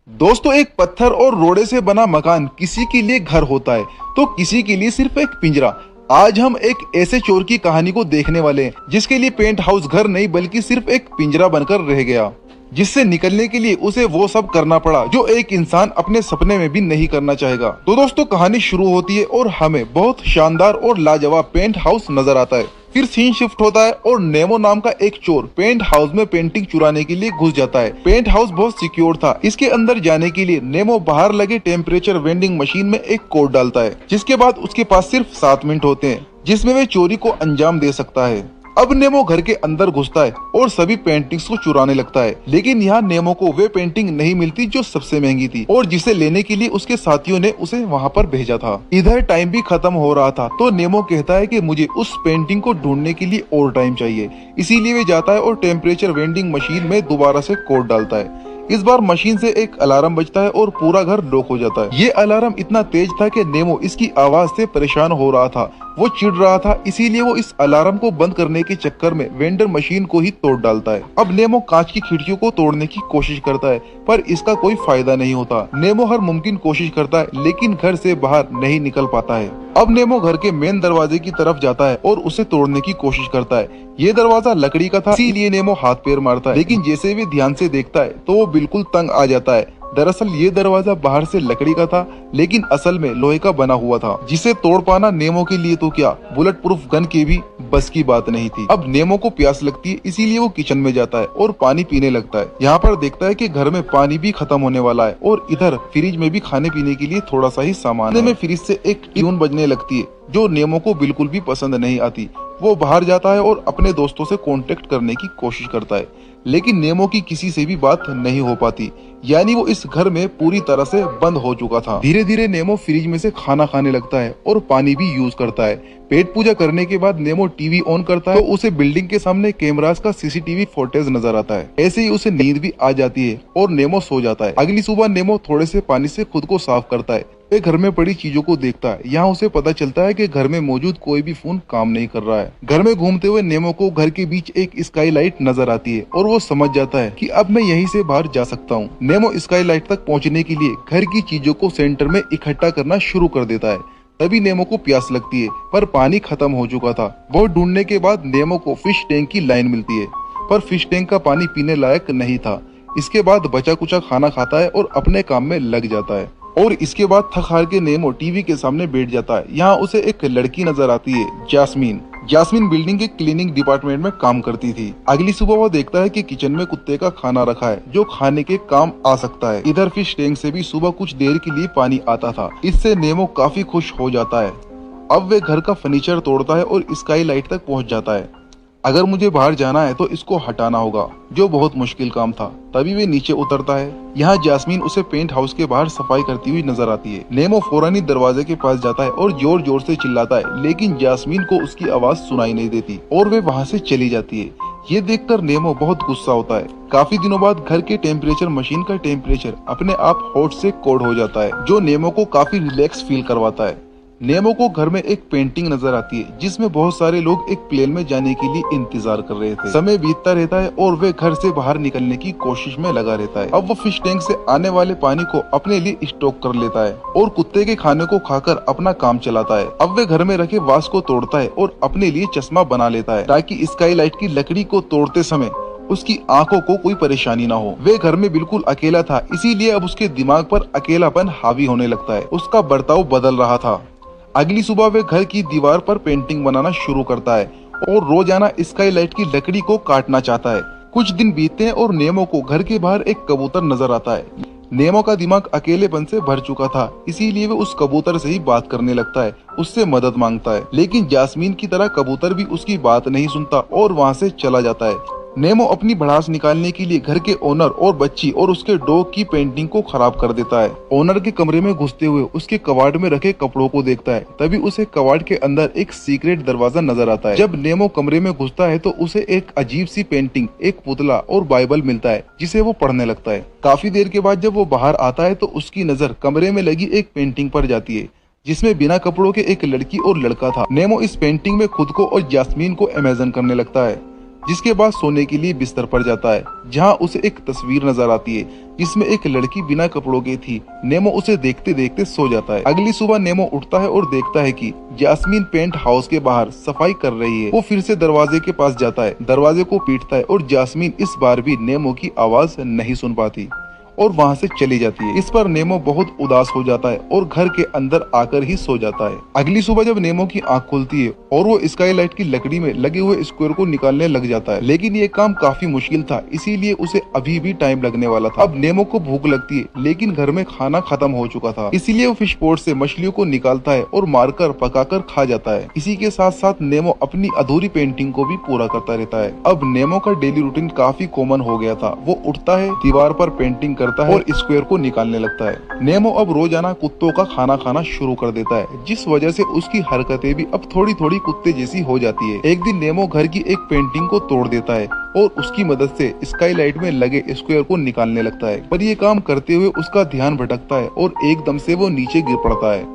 दोस्तों, एक पत्थर और रोड़े से बना मकान किसी के लिए घर होता है तो किसी के लिए सिर्फ एक पिंजरा। आज हम एक ऐसे चोर की कहानी को देखने वाले हैं जिसके लिए पेंट हाउस घर नहीं बल्कि सिर्फ एक पिंजरा बनकर रह गया, जिससे निकलने के लिए उसे वो सब करना पड़ा जो एक इंसान अपने सपने में भी नहीं करना चाहेगा। तो दोस्तों, कहानी शुरू होती है और हमें बहुत शानदार और लाजवाब पेंट हाउस नजर आता है। फिर सीन शिफ्ट होता है और नेमो नाम का एक चोर पेंट हाउस में पेंटिंग चुराने के लिए घुस जाता है। पेंट हाउस बहुत सिक्योर था। इसके अंदर जाने के लिए नेमो बाहर लगे टेम्परेचर वेंडिंग मशीन में एक कोड डालता है, जिसके बाद उसके पास सिर्फ 7 मिनट होते हैं जिसमें वे चोरी को अंजाम दे सकता है। अब नेमो घर के अंदर घुसता है और सभी पेंटिंग्स को चुराने लगता है, लेकिन यहाँ नेमो को वे पेंटिंग नहीं मिलती जो सबसे महंगी थी और जिसे लेने के लिए उसके साथियों ने उसे वहाँ पर भेजा था। इधर टाइम भी खत्म हो रहा था तो नेमो कहता है कि मुझे उस पेंटिंग को ढूंढने के लिए और टाइम चाहिए। इसीलिए वे जाता है और टेम्परेचर वेंडिंग मशीन में दोबारा से कोड डालता है। इस बार मशीन से एक अलार्म बजता है और पूरा घर लॉक हो जाता है। ये अलार्म इतना तेज था कि नेमो इसकी आवाज से परेशान हो रहा था। वो चिढ़ रहा था, इसीलिए वो इस अलार्म को बंद करने के चक्कर में वेंडर मशीन को ही तोड़ डालता है। अब नेमो कांच की खिड़कियों को तोड़ने की कोशिश करता है पर इसका कोई फायदा नहीं होता। नेमो हर मुमकिन कोशिश करता है लेकिन घर से बाहर नहीं निकल पाता है। अब नेमो घर के मेन दरवाजे की तरफ जाता है और उसे तोड़ने की कोशिश करता है। ये दरवाजा लकड़ी का था, इसीलिए नेमो हाथ पैर मारता है, लेकिन जैसे भी ध्यान से देखता है तो वो बिल्कुल तंग आ जाता है। दरअसल ये दरवाजा बाहर से लकड़ी का था लेकिन असल में लोहे का बना हुआ था, जिसे तोड़ पाना नेमो के लिए तो क्या बुलेट प्रूफ गन की भी बस की बात नहीं थी। अब नेमो को प्यास लगती है, इसीलिए वो किचन में जाता है और पानी पीने लगता है। यहाँ पर देखता है कि घर में पानी भी खत्म होने वाला है और इधर फ्रिज में भी खाने पीने के लिए थोड़ा सा ही सामान है। फ्रिज से एक ट्यून बजने लगती है जो नेमो को बिल्कुल भी पसंद नहीं आती। वो बाहर जाता है और अपने दोस्तों से कांटेक्ट करने की कोशिश करता है, लेकिन नेमो की किसी से भी बात नहीं हो पाती, यानी वो इस घर में पूरी तरह से बंद हो चुका था। धीरे धीरे नेमो फ्रिज में से खाना खाने लगता है और पानी भी यूज करता है। पेट पूजा करने के बाद नेमो टीवी ऑन करता है तो उसे बिल्डिंग के सामने कैमरास का सीसीटीवी फुटेज नजर आता है। ऐसे ही उसे नींद भी आ जाती है और नेमो सो जाता है। अगली सुबह नेमो थोड़े से पानी से खुद को साफ करता है। वे घर में पड़ी चीजों को देखता है। यहाँ उसे पता चलता है कि घर में मौजूद कोई भी फोन काम नहीं कर रहा है। घर में घूमते हुए नेमो को घर के बीच एक स्काई लाइट नजर आती है और वो समझ जाता है कि अब मैं यहीं से बाहर जा सकता हूँ। नेमो स्काई लाइट तक पहुँचने के लिए घर की चीजों को सेंटर में इकट्ठा करना शुरू कर देता है। तभी नेमो को प्यास लगती है पर पानी खत्म हो चुका था। बहुत ढूंढने के बाद नेमो को फिश टैंक की लाइन मिलती है पर फिश टैंक का पानी पीने लायक नहीं था। इसके बाद बचा कुचा खाना खाता है और अपने काम में लग जाता है। और इसके बाद थक हार के नेमो टीवी के सामने बैठ जाता है। यहाँ उसे एक लड़की नजर आती है, जास्मीन। जास्मीन बिल्डिंग के क्लीनिंग डिपार्टमेंट में काम करती थी। अगली सुबह वो देखता है कि किचन में कुत्ते का खाना रखा है जो खाने के काम आ सकता है। इधर फिश टैंक से भी सुबह कुछ देर के लिए पानी आता था। इससे नेमो काफी खुश हो जाता है। अब वे घर का फर्नीचर तोड़ता है और स्काई लाइट तक पहुँच जाता है। अगर मुझे बाहर जाना है तो इसको हटाना होगा, जो बहुत मुश्किल काम था। तभी वे नीचे उतरता है। यहाँ जास्मीन उसे पेंट हाउस के बाहर सफाई करती हुई नजर आती है। नेमो फौरन ही दरवाजे के पास जाता है और जोर जोर से चिल्लाता है, लेकिन जास्मीन को उसकी आवाज सुनाई नहीं देती और वे वहाँ से चली जाती है। ये देखकर नेमो बहुत गुस्सा होता है। काफी दिनों बाद घर के टेम्परेचर मशीन का टेम्परेचर अपने आप हॉट से कोल्ड हो जाता है, जो नेमो को काफी रिलैक्स फील करवाता है। नेमो को घर में एक पेंटिंग नजर आती है जिसमें बहुत सारे लोग एक प्लेन में जाने के लिए इंतजार कर रहे थे। समय बीतता रहता है और वे घर से बाहर निकलने की कोशिश में लगा रहता है। अब वो फिश टैंक से आने वाले पानी को अपने लिए स्टॉक कर लेता है और कुत्ते के खाने को खाकर अपना काम चलाता है। अब वे घर में रखे वास को तोड़ता है और अपने लिए चश्मा बना लेता है ताकि स्काई लाइट की लकड़ी को तोड़ते समय उसकी आंखों को कोई परेशानी ना हो। वे घर में बिल्कुल अकेला था, इसीलिए अब उसके दिमाग पर अकेलापन हावी होने लगता है। उसका बर्ताव बदल रहा था। अगली सुबह वे घर की दीवार पर पेंटिंग बनाना शुरू करता है और रोजाना स्काई लाइट की लकड़ी को काटना चाहता है। कुछ दिन बीतते हैं और नेमो को घर के बाहर एक कबूतर नजर आता है। नेमो का दिमाग अकेलेपन से भर चुका था, इसीलिए वो उस कबूतर से ही बात करने लगता है, उससे मदद मांगता है। लेकिन जास्मीन की तरह कबूतर भी उसकी बात नहीं सुनता और वहाँ से चला जाता है। नेमो अपनी भड़ास निकालने के लिए घर के ओनर और बच्ची और उसके डॉग की पेंटिंग को खराब कर देता है। ओनर के कमरे में घुसते हुए उसके कबाड़ में रखे कपड़ों को देखता है। तभी उसे कबाड़ के अंदर एक सीक्रेट दरवाजा नजर आता है। जब नेमो कमरे में घुसता है तो उसे एक अजीब सी पेंटिंग, एक पुतला और बाइबल मिलता है जिसे वो पढ़ने लगता है। काफी देर के बाद जब वो बाहर आता है तो उसकी नजर कमरे में लगी एक पेंटिंग पर जाती है जिसमें बिना कपड़ों के एक लड़की और लड़का था। नेमो इस पेंटिंग में खुद को और जास्मीन को इमेजिन करने लगता है। जिसके बाद सोने के लिए बिस्तर पर जाता है, जहाँ उसे एक तस्वीर नजर आती है जिसमें एक लड़की बिना कपड़ों के थी। नेमो उसे देखते देखते सो जाता है। अगली सुबह नेमो उठता है और देखता है कि जैस्मीन पेंट हाउस के बाहर सफाई कर रही है। वो फिर से दरवाजे के पास जाता है, दरवाजे को पीटता है और जैस्मीन इस बार भी नेमो की आवाज नहीं सुन पाती और वहाँ से चली जाती है। इस पर नेमो बहुत उदास हो जाता है और घर के अंदर आकर ही सो जाता है। अगली सुबह जब नेमो की आंख खुलती है और वो स्काईलाइट की लकड़ी में लगे हुए स्क्वायर को निकालने लग जाता है, लेकिन ये काम काफी मुश्किल था, इसीलिए उसे अभी भी टाइम लगने वाला था। अब नेमो को भूख लगती है, लेकिन घर में खाना खत्म हो चुका था, इसीलिए वो फिश पॉट से मछलियों को निकालता है और मारकर पकाकर खा जाता है। इसी के साथ साथ नेमो अपनी अधूरी पेंटिंग को भी पूरा करता रहता है। अब नेमो का डेली रूटीन काफी कॉमन हो गया था। वो उठता है, दीवार पर पेंटिंग करता है और स्क्वायर को निकालने लगता है। नेमो अब रोजाना कुत्तों का खाना खाना शुरू कर देता है, जिस वजह से उसकी हरकतें भी अब थोड़ी थोड़ी कुत्ते जैसी हो जाती है। एक दिन नेमो घर की एक पेंटिंग को तोड़ देता है और उसकी मदद से स्काईलाइट में लगे स्क्वायर को निकालने लगता है, पर ये काम करते हुए उसका ध्यान भटकता है और एकदम से वो नीचे गिर पड़ता है,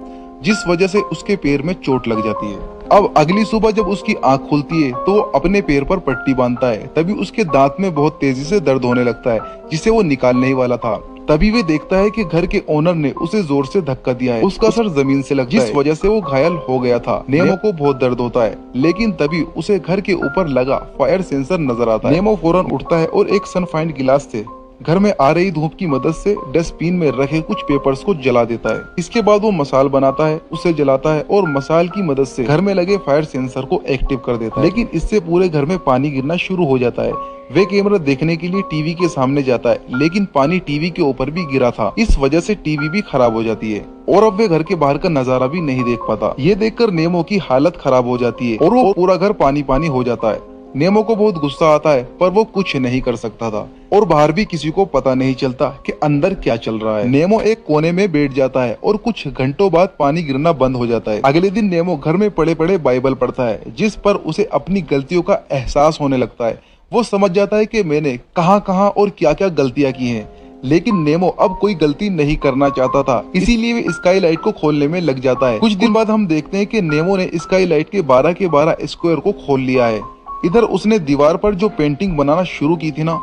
जिस वजह से उसके पैर में चोट लग जाती है। अब अगली सुबह जब उसकी आंख खुलती है तो वो अपने पैर पर पट्टी बांधता है। तभी उसके दांत में बहुत तेजी से दर्द होने लगता है, जिसे वो निकालने ही वाला था। तभी वे देखता है कि घर के ओनर ने उसे जोर से धक्का दिया है। उसका सर जमीन से लगता है, जिस वजह से वो घायल हो गया था। नेमो को बहुत दर्द होता है, लेकिन तभी उसे घर के ऊपर लगा फायर सेंसर नजर आता है। नेमो फौरन उठता है और एक सनफाइंड गिलास से घर में आ रही धूप की मदद से डस्टबिन में रखे कुछ पेपर्स को जला देता है। इसके बाद वो मसाल बनाता है, उसे जलाता है और मसाल की मदद से घर में लगे फायर सेंसर को एक्टिव कर देता है। लेकिन इससे पूरे घर में पानी गिरना शुरू हो जाता है। वे कैमरा देखने के लिए टीवी के सामने जाता है, लेकिन पानी टीवी के ऊपर भी गिरा था। इस वजह से टीवी भी खराब हो जाती है और अब वे घर के बाहर का नजारा भी नहीं देख पाता। ये देखकर नेमो की हालत खराब हो जाती है और वो पूरा घर पानी पानी हो जाता है। नेमो को बहुत गुस्सा आता है, पर वो कुछ नहीं कर सकता था और बाहर भी किसी को पता नहीं चलता कि अंदर क्या चल रहा है। नेमो एक कोने में बैठ जाता है और कुछ घंटों बाद पानी गिरना बंद हो जाता है। अगले दिन नेमो घर में पड़े पड़े बाइबल पढ़ता है, जिस पर उसे अपनी गलतियों का एहसास होने लगता है। वो समझ जाता है कि मैंने कहां कहां और क्या क्या गलतियां की हैं, लेकिन नेमो अब कोई गलती नहीं करना चाहता था, इसीलिए वे स्काईलाइट को खोलने में लग जाता है। कुछ दिन बाद हम देखते हैं कि नेमो ने स्काईलाइट के 12 के 12 स्क्वायर को खोल लिया है। इधर उसने दीवार पर जो पेंटिंग बनाना शुरू की थी ना,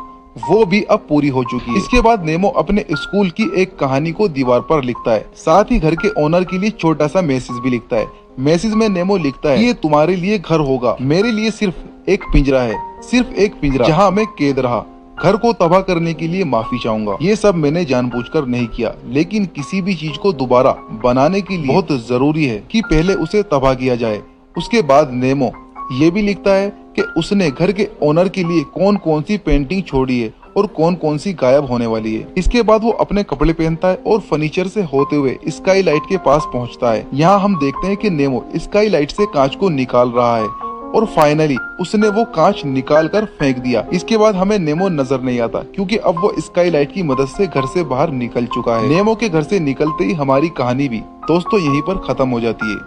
वो भी अब पूरी हो चुकी है। इसके बाद नेमो अपने स्कूल की एक कहानी को दीवार पर लिखता है, साथ ही घर के ओनर के लिए छोटा सा मैसेज भी लिखता है। मैसेज में नेमो लिखता है, ये तुम्हारे लिए घर होगा, मेरे लिए सिर्फ एक पिंजरा है, सिर्फ एक पिंजरा जहाँ मैं कैद रहा। घर को तबाह करने के लिए माफी चाहूंगा। ये सब मैंने जानबूझकर नहीं किया, लेकिन किसी भी चीज को दोबारा बनाने के लिए बहुत जरूरी है कि पहले उसे तबाह किया जाए। उसके बाद नेमो ये भी लिखता है कि उसने घर के ओनर के लिए कौन कौन सी पेंटिंग छोड़ी है और कौन कौन सी गायब होने वाली है। इसके बाद वो अपने कपड़े पहनता है और फर्नीचर से होते हुए स्काईलाइट के पास पहुंचता है। यहाँ हम देखते हैं कि नेमो स्काईलाइट से कांच को निकाल रहा है और फाइनली उसने वो कांच निकाल कर फेंक दिया। इसके बाद हमें नेमो नजर नहीं आता, क्योंकि अब वो स्काईलाइट की मदद से घर से बाहर निकल चुका है। नेमो के घर से निकलते ही हमारी कहानी भी दोस्तों यहीं पर खत्म हो जाती है।